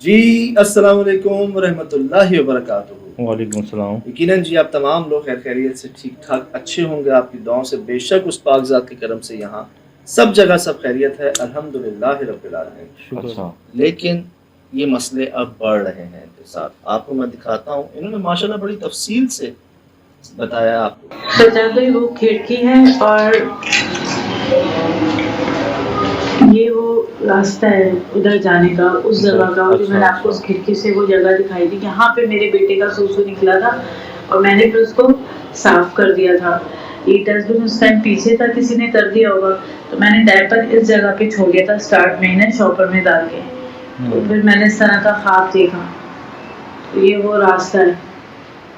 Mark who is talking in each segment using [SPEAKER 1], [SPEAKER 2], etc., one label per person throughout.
[SPEAKER 1] جی السلام علیکم ورحمۃ اللہ وبرکاتہ۔
[SPEAKER 2] وعلیکم السلام۔
[SPEAKER 1] یقیناً جی آپ تمام لوگ خیر خیریت سے ٹھیک ٹھاک اچھے ہوں گے، آپ کی دعاؤں سے بے شک اس پاک ذات کے کرم سے یہاں سب جگہ سب خیریت ہے، الحمدللہ رب العالمین۔
[SPEAKER 2] اچھا،
[SPEAKER 1] لیکن یہ مسئلے اب بڑھ رہے ہیں ان کے ساتھ، آپ کو میں دکھاتا ہوں، انہوں نے ماشاءاللہ بڑی تفصیل سے بتایا آپ کو۔
[SPEAKER 3] بتا گئی وہ کھڑکی ہے اور یہ وہ راستہ ہے ادھر جانے کا، اس جگہ کا جو میں نے آپ کو اس کھڑکی سے وہ جگہ دکھائی تھی، یہاں پہ میرے بیٹے کا سوسو نکلا تھا اور میں نے پھر اس کو صاف کر دیا تھا۔ یہ ڈسٹ بن اس ٹائم پیچھے تھا، کسی نے کر دیا ہوگا، تو میں نے ڈائپر اس جگہ پہ چھوڑ دیا تھا سٹارٹ میں نے شاپر میں ڈال کے، تو پھر میں نے اس طرح کا خواب دیکھا۔ تو یہ وہ راستہ ہے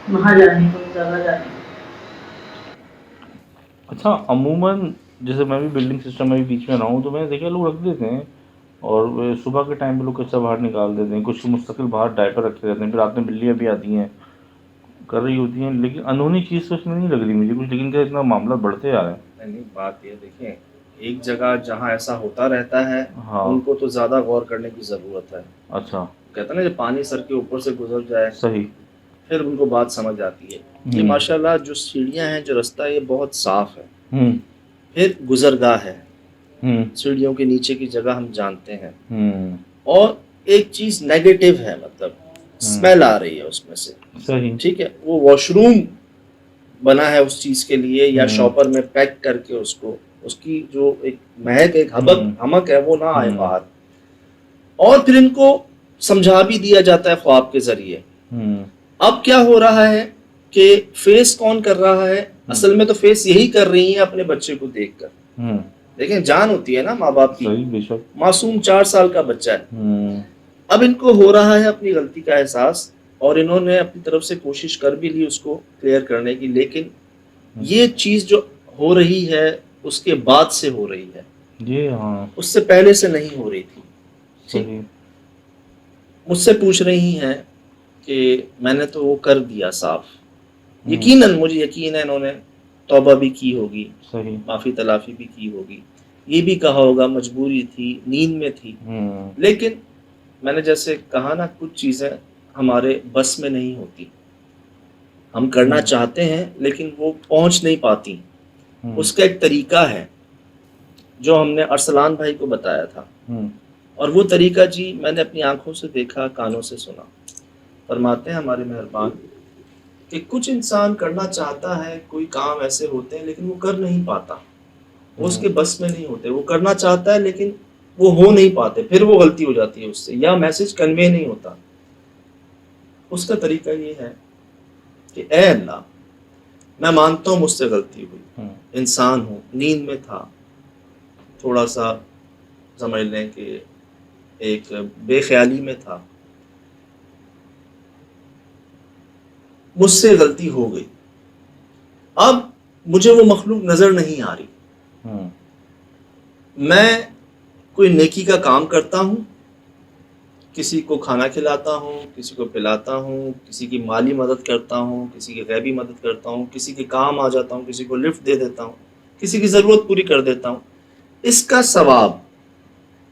[SPEAKER 3] وہاں جانے کا، اس جگہ جانے کا۔
[SPEAKER 2] اچھا عموماً جیسے میں بھی بلڈنگ سسٹم میں بھی بیچ میں رہا ہوں تو میں نے دیکھا لوگ رکھ دیتے ہیں، اور صبح کے ٹائم پہ لوگ کچرا باہر نکال دیتے ہیں، کچھ مستقل باہر ڈائپر رکھتے رہتے ہیں، پھر رات میں بلیاں بھی آتی ہیں کر رہی ہوتی ہیں، لیکن انہونی چیز تو اس میں نہیں لگ رہی مجھے کچھ، لیکن کیا اتنا معاملہ بڑھتے آ رہے ہیں۔
[SPEAKER 1] نہیں بات یہ دیکھیں، ایک جگہ جہاں ایسا ہوتا رہتا ہے
[SPEAKER 2] ہاں،
[SPEAKER 1] ان کو تو زیادہ غور کرنے کی ضرورت ہے۔
[SPEAKER 2] اچھا،
[SPEAKER 1] کہتا نا جب پانی سر کے اوپر سے گزر جائے
[SPEAKER 2] صحیح،
[SPEAKER 1] پھر ان کو بات سمجھ آتی ہے۔ یہ ماشاءاللہ جو سیڑھیاں ہیں، جو رستہ ہے، یہ بہت صاف ہے، پھر گزرگاہ ہے، سیڑھیوں کے نیچے کی جگہ ہم جانتے ہیں، اور ایک چیز نیگیٹو ہے، مطلب اسمیل آ رہی ہے اس میں سے،
[SPEAKER 2] صحیح،
[SPEAKER 1] ٹھیک ہے، وہ واش روم بنا ہے اس چیز کے لیے، یا شاپر میں پیک کر کے اس کی جو ایک مہک، ایک ہمک ہے، وہ نہ آئے باہر۔ اور پھر ان کو سمجھا بھی دیا جاتا ہے خواب کے ذریعے۔ اب کیا ہو رہا ہے کہ فیس کون کر رہا ہے؟ اصل میں تو فیس یہی کر رہی ہیں اپنے بچے کو دیکھ کر۔ دیکھیں جان ہوتی ہے نا ماں باپ کی، معصوم 4 سال کا بچہ ہے۔ اب ان کو ہو رہا ہے اپنی غلطی کا احساس، اور انہوں نے اپنی طرف سے کوشش کر بھی لی اس کو کلیئر کرنے کی، لیکن یہ چیز جو ہو رہی ہے اس کے بعد سے ہو رہی ہے،
[SPEAKER 2] جی ہاں،
[SPEAKER 1] اس سے پہلے سے نہیں ہو رہی تھی۔
[SPEAKER 2] صحیح،
[SPEAKER 1] مجھ سے پوچھ رہی ہیں کہ میں نے تو وہ کر دیا صاف، یقیناً مجھے یقین ہے انہوں نے توبہ بھی کی ہوگی،
[SPEAKER 2] صحیح،
[SPEAKER 1] معافی تلافی بھی کی ہوگی، یہ بھی کہا ہوگا مجبوری تھی، نیند میں تھی، لیکن میں نے جیسے کہا نا، کچھ چیزیں ہمارے بس میں نہیں ہوتی، ہم کرنا چاہتے ہیں لیکن وہ پہنچ نہیں پاتی۔ اس کا ایک طریقہ ہے جو ہم نے ارسلان بھائی کو بتایا تھا، اور وہ طریقہ جی میں نے اپنی آنکھوں سے دیکھا، کانوں سے سنا۔ فرماتے ہیں ہمارے مہربان کہ کچھ انسان کرنا چاہتا ہے، کوئی کام ایسے ہوتے ہیں لیکن وہ کر نہیں پاتا، وہ اس کے بس میں نہیں ہوتے، وہ کرنا چاہتا ہے لیکن وہ ہو نہیں پاتے، پھر وہ غلطی ہو جاتی ہے اس سے، یا میسج کنوے نہیں ہوتا۔ اس کا طریقہ یہ ہے کہ اے اللہ، میں مانتا ہوں مجھ سے غلطی ہوئی، انسان ہوں، نیند میں تھا، تھوڑا سا سمجھ لیں کہ ایک بے خیالی میں تھا، مجھ سے غلطی ہو گئی، اب مجھے وہ مخلوق نظر نہیں آ رہی، میں کوئی نیکی کا کام کرتا ہوں، کسی کو کھانا کھلاتا ہوں، کسی کو پلاتا ہوں، کسی کی مالی مدد کرتا ہوں، کسی کی غیبی مدد کرتا ہوں، کسی کے کام آ جاتا ہوں، کسی کو لفٹ دے دیتا ہوں، کسی کی ضرورت پوری کر دیتا ہوں، اس کا ثواب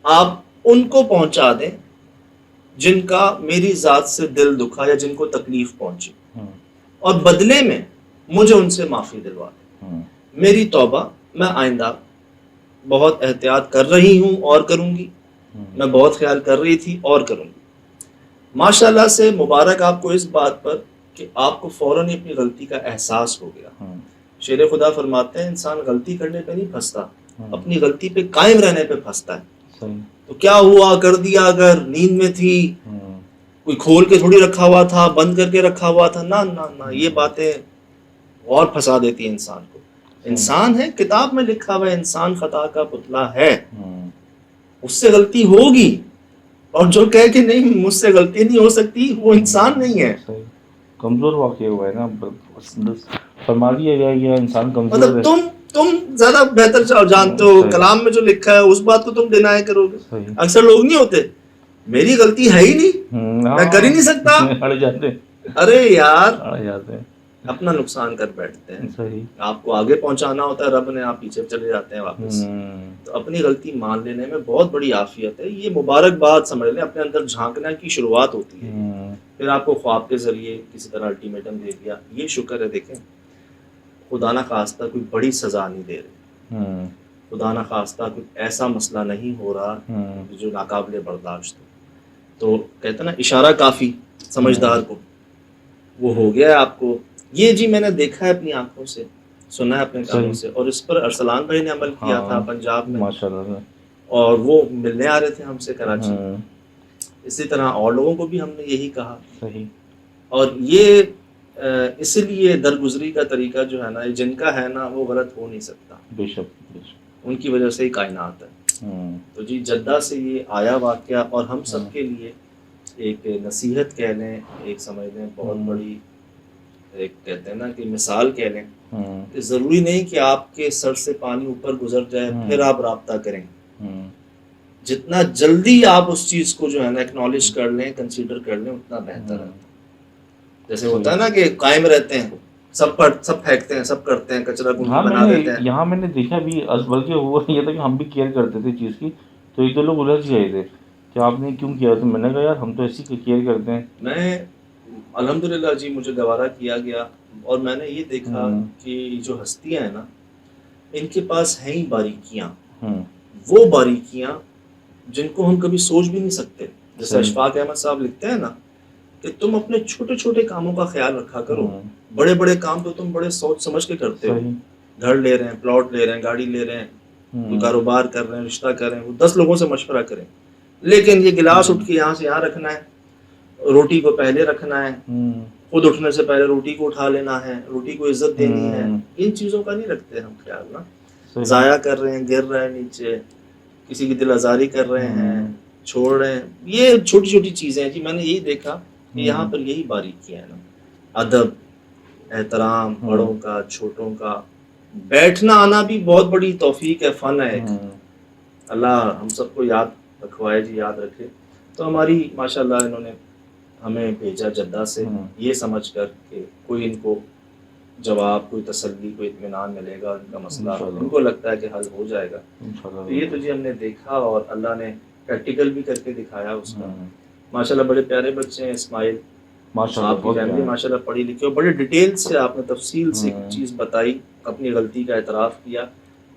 [SPEAKER 1] آپ ان کو پہنچا دیں جن کا میری ذات سے دل دکھا یا جن کو تکلیف پہنچی، اور بدلے میں مجھے ان سے معافی دلوا دیں۔ میری توبہ، میں آئندہ بہت احتیاط کر رہی ہوں اور کروں گی، میں بہت خیال کر رہی تھی اور کروں گی۔ ماشاءاللہ سے مبارک آپ کو اس بات پر کہ آپ کو فوراً اپنی غلطی کا احساس ہو گیا۔ شیر خدا فرماتے ہیں انسان غلطی کرنے پہ نہیں پھنستا، اپنی غلطی پہ قائم رہنے پہ پھنستا ہے۔ تو کیا ہوا، کر دیا، اگر نیند میں تھی، کوئی کھول کے تھوڑی رکھا ہوا تھا، بند کر کے رکھا ہوا تھا، نہ نہ نہ، یہ باتیں اور پھنسا دیتی ہیں انسان کو۔ انسان ہے، کتاب میں لکھا ہوا ہے انسان خطا کا پتلا ہے، اس سے غلطی ہوگی، اور جو کہے کہ نہیں مجھ سے غلطی نہیں ہو سکتی وہ انسان نہیں ہے،
[SPEAKER 2] کمزور واقع ہوا ہے نا، فرما دیا گیا انسان کمزور ہے۔
[SPEAKER 1] مطلب تم زیادہ بہتر جانتے ہو، کلام میں جو لکھا ہے اس بات کو تم ڈینائی کرو گے۔ اکثر لوگ نہیں ہوتے، میری غلطی ہے ہی نہیں، میں کر ہی نہیں سکتا،
[SPEAKER 2] اڑ جاتے،
[SPEAKER 1] ارے یار
[SPEAKER 2] اڑ جاتے ہیں۔
[SPEAKER 1] اپنا نقصان کر بیٹھتے ہیں.
[SPEAKER 2] صحیح.
[SPEAKER 1] آپ کو آگے پہنچانا ہوتا ہے رب نے، آپ پیچھے چلے جاتے ہیں واپس. تو اپنی غلطی مان لینے میں بہت بڑی عافیت ہے. یہ مبارکباد سمجھ لیں، اپنے اندر جھانکنے کی شروعات ہوتی ہے. پھر آپ کو خواب کے ذریعے کسی طرح الٹیمیٹم دے دیا، یہ شکر ہے. دیکھیں خدا نہ خواستہ کوئی بڑی سزا نہیں دے رہے، خدا نہ خواستہ کوئی ایسا مسئلہ نہیں ہو رہا جو ناقابل برداشت ہو. تو کہتے ہیں نا اشارہ کافی سمجھدار کو، وہ ہو گیا ہے آپ کو. یہ جی میں نے دیکھا ہے اپنی آنکھوں سے، سنا ہے اپنے کانوں سے، اور اس پر ارسلان بھائی نے عمل کیا تھا پنجاب میں،
[SPEAKER 2] ماشاءاللہ.
[SPEAKER 1] اور وہ ملنے آ رہے تھے ہم سے کراچی. اسی طرح اور لوگوں کو بھی ہم نے یہی کہا.
[SPEAKER 2] صحیح.
[SPEAKER 1] اور یہ اس لیے درگزری کا طریقہ جو ہے نا، جن کا ہے نا وہ غلط ہو نہیں سکتا.
[SPEAKER 2] بے شک.
[SPEAKER 1] ان کی وجہ سے ہی کائنات ہے. تو جی جدہ سے یہ آیا واقعہ، اور ہم سب کے لیے ایک نصیحت کہہ لیں، ایک سمجھ لیں بہت بڑی، ایک کہتے ہیں نا کہ مثال کہہ لیں کہ ضروری نہیں کہ آپ کے سر سے پانی اوپر گزر جائے پھر آپ رابطہ کریں. جتنا جلدی آپ اس چیز کو جو ہے نا ایکنالج کر لیں، کنسیڈر کر لیں، اتنا بہتر ہے. جیسے ہوتا ہے نا کہ قائم رہتے ہیں، سب پھینکتے ہیں، سب کرتے ہیں، کچرا کنڈی بنا دیتے ہیں.
[SPEAKER 2] یہاں میں نے دیکھا بھی، بلکہ ہوا یہ تھا کہ ہم بھی کیئر کرتے تھے چیز کی، تو ایک دو لوگ الجھ گئے تھے کہ آپ نے کیوں کیا. تو میں نے کہا یار ہم تو ایسی کیئر کرتے ہیں.
[SPEAKER 1] میں الحمدللہ جی مجھے گوارا کیا گیا، اور میں نے یہ دیکھا کہ جو ہستیاں ہیں نا، ان کے پاس ہیں ہی باریکیاں، وہ باریکیاں جن کو ہم کبھی سوچ بھی نہیں سکتے. جیسے اشفاق احمد صاحب لکھتے ہیں نا کہ تم اپنے چھوٹے چھوٹے کاموں کا خیال رکھا کرو، بڑے بڑے کام تو تم بڑے سوچ سمجھ کے کرتے ہو. گھر لے رہے ہیں، پلاٹ لے رہے ہیں، گاڑی لے رہے ہیں، کوئی کاروبار کر رہے ہیں، رشتہ کر رہے ہیں، وہ 10 لوگوں سے مشورہ کریں. لیکن یہ گلاس اٹھ کے یہاں سے یہاں رکھنا ہے، روٹی کو پہلے رکھنا ہے، خود اٹھنے سے پہلے روٹی کو اٹھا لینا ہے، روٹی کو عزت دینی ہے، ان چیزوں کا نہیں رکھتے ہم خیال نا. ضائع کر رہے ہیں، گر رہے ہیں نیچے، کسی کی دل آزاری کر رہے ہیں، چھوڑ رہے ہیں. یہ چھوٹی چھوٹی چیزیں ہیں جی. میں نے یہی دیکھا کہ یہاں پر یہی باریکیاں ہیں نا، ادب، احترام، بڑوں کا، چھوٹوں کا، بیٹھنا آنا بھی بہت بڑی توفیق ہے، فن ہے ایک. اللہ ہم سب کو یاد رکھوائے جی، یاد رکھے. تو ہماری ماشاءاللہ انہوں نے ہمیں بھیجا جدہ سے، یہ سمجھ کر کہ کوئی ان کو جواب، کوئی تسلی، کوئی اطمینان ملے گا، ان کا مسئلہ ان کو لگتا ہے کہ حل ہو جائے گا. تو یہ تو جی ہم نے دیکھا، اور اللہ نے پریکٹیکل بھی کر کے دکھایا اس کا. ماشاءاللہ بڑے پیارے بچے ہیں. اسماعیل، آپ کی فیملی ماشاءاللہ پڑھی لکھی، اور بڑے ڈیٹیل سے آپ نے تفصیل سے چیز بتائی، اپنی غلطی کا اعتراف کیا.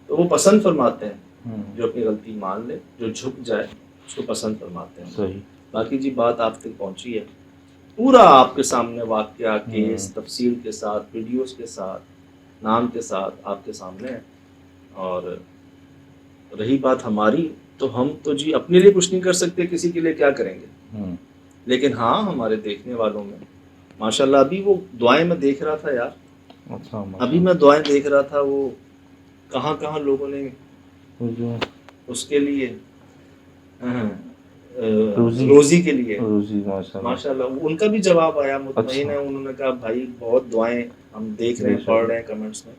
[SPEAKER 1] تو وہ پسند فرماتے ہیں جو اپنی غلطی مان لے، جو جھک جائے، اس کو پسند فرماتے ہیں.
[SPEAKER 2] صحیح.
[SPEAKER 1] باقی جی بات آپ تک پہنچی ہے، پورا آپ کے سامنے واقعہ، کیس، تفصیل کے ساتھ، ویڈیوز کے ساتھ، نام کے ساتھ آپ کے سامنے ہے. اور رہی بات ہماری، تو ہم تو جی اپنے لیے کچھ نہیں کر سکتے، کسی کے لیے کیا کریں گے. لیکن ہاں ہمارے دیکھنے والوں میں ماشاءاللہ، ابھی وہ دعائیں میں دیکھ رہا تھا یار، ابھی میں دعائیں دیکھ رہا تھا، وہ کہاں کہاں لوگوں نے اس کے لیے روزی کے لیے ماشاءاللہ ان کا بھی جواب آیا. مطمئن ہے، انہوں نے کہا بھائی بہت دعائیں ہم دیکھ رہے ہیں، پڑھ رہے ہیں کمنٹس میں،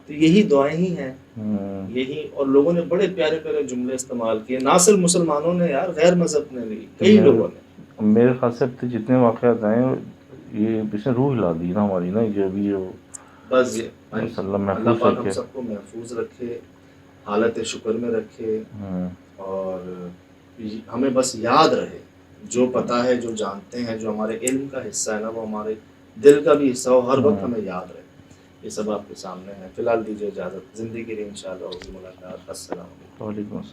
[SPEAKER 1] تو یہی دعائیں ہی ہیں یہی. اور لوگوں نے بڑے پیارے پیارے جملے استعمال کیے، نہ صرف مسلمانوں نے یار، غیر مذہب نے بھی، کئی لوگوں نے.
[SPEAKER 2] میرے خیال سے جتنے واقعات آئے ہیں، یہ اس نے روح ہلا دی نا ہماری، نا جو بھی ہو.
[SPEAKER 1] بس اللہ پاک ہم سب کو محفوظ رکھے، حالت شکر میں رکھے، اور ہمیں بس یاد رہے جو پتہ ہے، جو جانتے ہیں، جو ہمارے علم کا حصہ ہے نا، وہ ہمارے دل کا بھی حصہ ہو، ہر وقت ہمیں یاد رہے. یہ سب آپ کے سامنے ہے. فی الحال دیجیے اجازت، زندگی رہی انشاءاللہ ہوگی ملاقات. السلام علیکم.
[SPEAKER 2] وعلیکم السلام.